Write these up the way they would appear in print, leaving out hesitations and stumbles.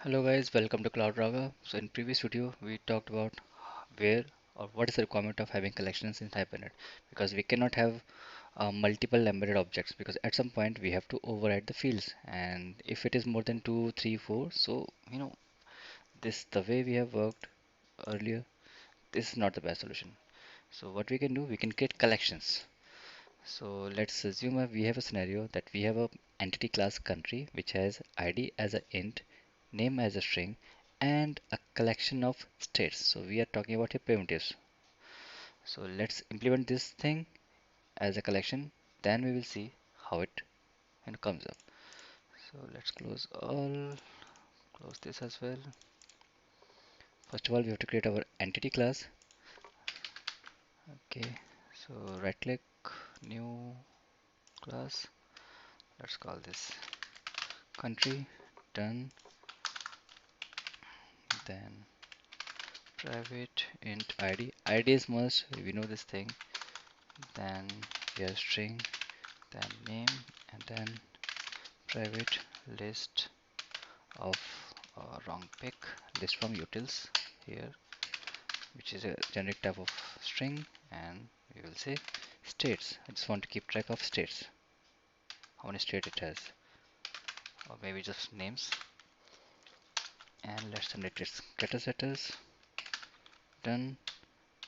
Hello guys, welcome to CloudRaga. So in previous video we talked about where or what is the requirement of having collections in Hibernate, because we cannot have multiple embedded objects, because at some point we have to override the fields, and if it is more than 2 3 4, so this the way we have worked earlier, this is not the best solution. So what we can do, we can create collections. So let's assume we have a scenario that we have a entity class country which has id as a int, name as a string, and a collection of states. So we are talking about here primitives. So let's implement this thing as a collection, then we will see how it comes up. So let's close all, close this as well. First of all, we have to create our entity class. Okay, so right click, new class. Let's call this country. Done. Then private int id is must, we know this thing. Then here string, then name, and then private list of wrong pick, list from utils here, which is a generic type of string. And we will say states. I just want to keep track of states, how many state it has, or maybe just names. And let's generate its getter setters. Done.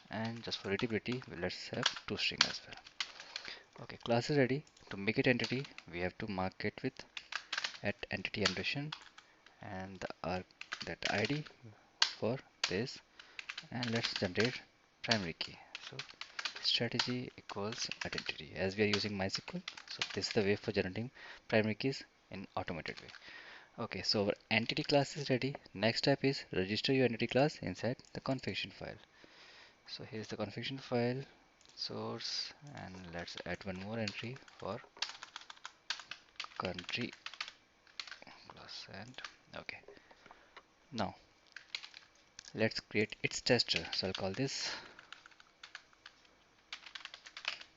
And just for readability, let's have toString as well. Okay, class is ready. To make it entity, we have to mark it with at entity annotation and the arg that id for this, and let's generate primary key. So strategy equals identity, as we are using mysql, so this is the way for generating primary keys in automated way. Okay, so our entity class is ready. Next step is register your entity class inside the configuration file. So here's the configuration file source, and let's add one more entry for country class. And okay, now let's create its tester. So I'll call this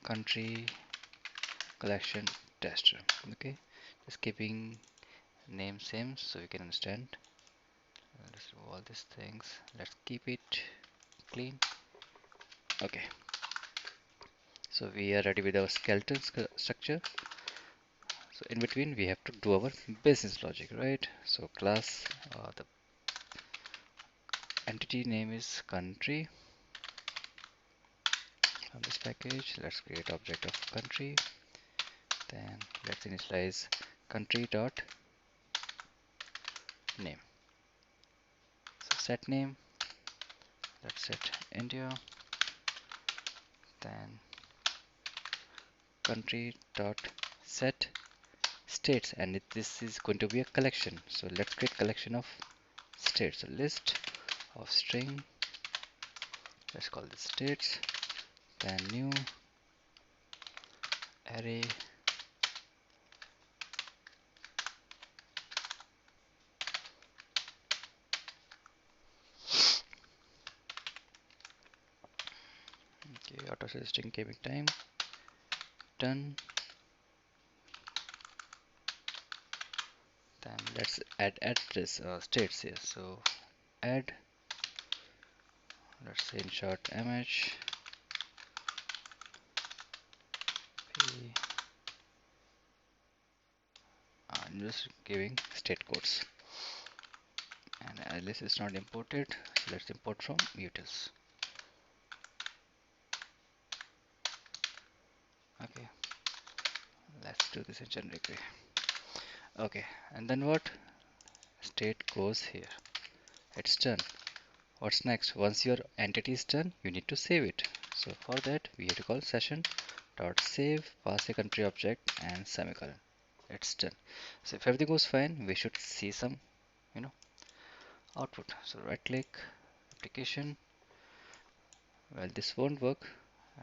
country collection tester. Okay, just keeping name same so you can understand. Let's do all these things. Let's keep it clean. Okay, so we are ready with our skeleton structure. So in between we have to do our business logic, right? So class, the entity name is country. From this package, let's create object of country. Then let's initialize country dot name. So set name, let's set India. Then country dot set states, and this is going to be a collection. So let's create collection of states. So list of string. Let's call this states. Then new array. Okay, auto string giving time. Done. Then let's add address states here. So add, let's say in short mh p. I'm just giving state codes, and alias is not imported, so let's import from utils. Okay, let's do this in generic way. Okay, and then what? State goes here. It's done. What's next? Once your entity is done, you need to save it. So for that, we have to call session dot save, pass a country object, and semicolon. It's done. So if everything goes fine, we should see some, you know, output. So right click, application. Well, this won't work,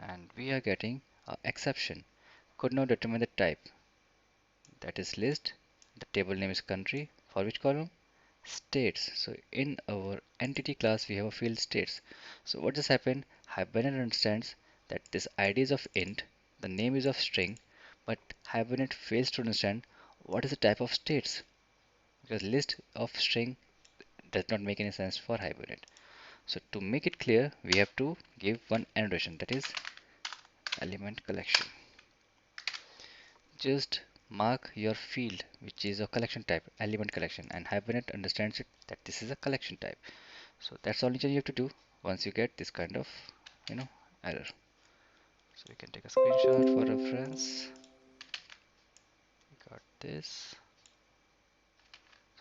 and we are getting a exception. Could not determine the type. That is list. The table name is country. For which column? States. So in our entity class, we have a field states. So what just happened? Hibernate understands that this id is of int, the name is of string, but Hibernate fails to understand what is the type of states, because list of string does not make any sense for Hibernate. So to make it clear, we have to give one annotation, that is element collection. Just mark your field which is a collection type, element collection, and Hibernate understands it that this is a collection type. So that's all you have to do once you get this kind of, you know, error. So we can take a screenshot for reference. We got this.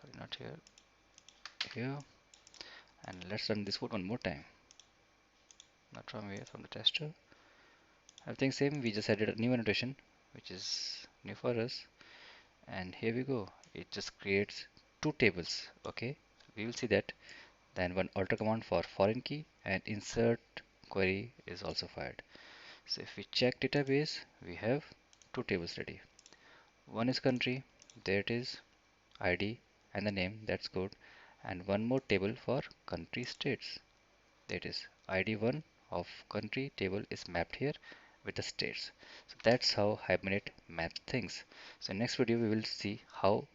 Sorry, not here. Here. And let's run this code one more time. Not from here, from the tester. Everything same. We just added a new annotation, which is new for us. And here we go. It just creates two tables. Okay. We will see that. Then one alter command for foreign key and insert query is also fired. So if we check database, we have two tables ready. One is country, there it is, ID and the name, that's good. And one more table for country states, that is ID1 of country table is mapped here with the states. So that's how Hibernate maps things. So next video we will see how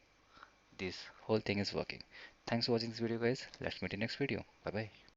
this whole thing is working. Thanks for watching this video guys. Let's meet in next video. Bye bye.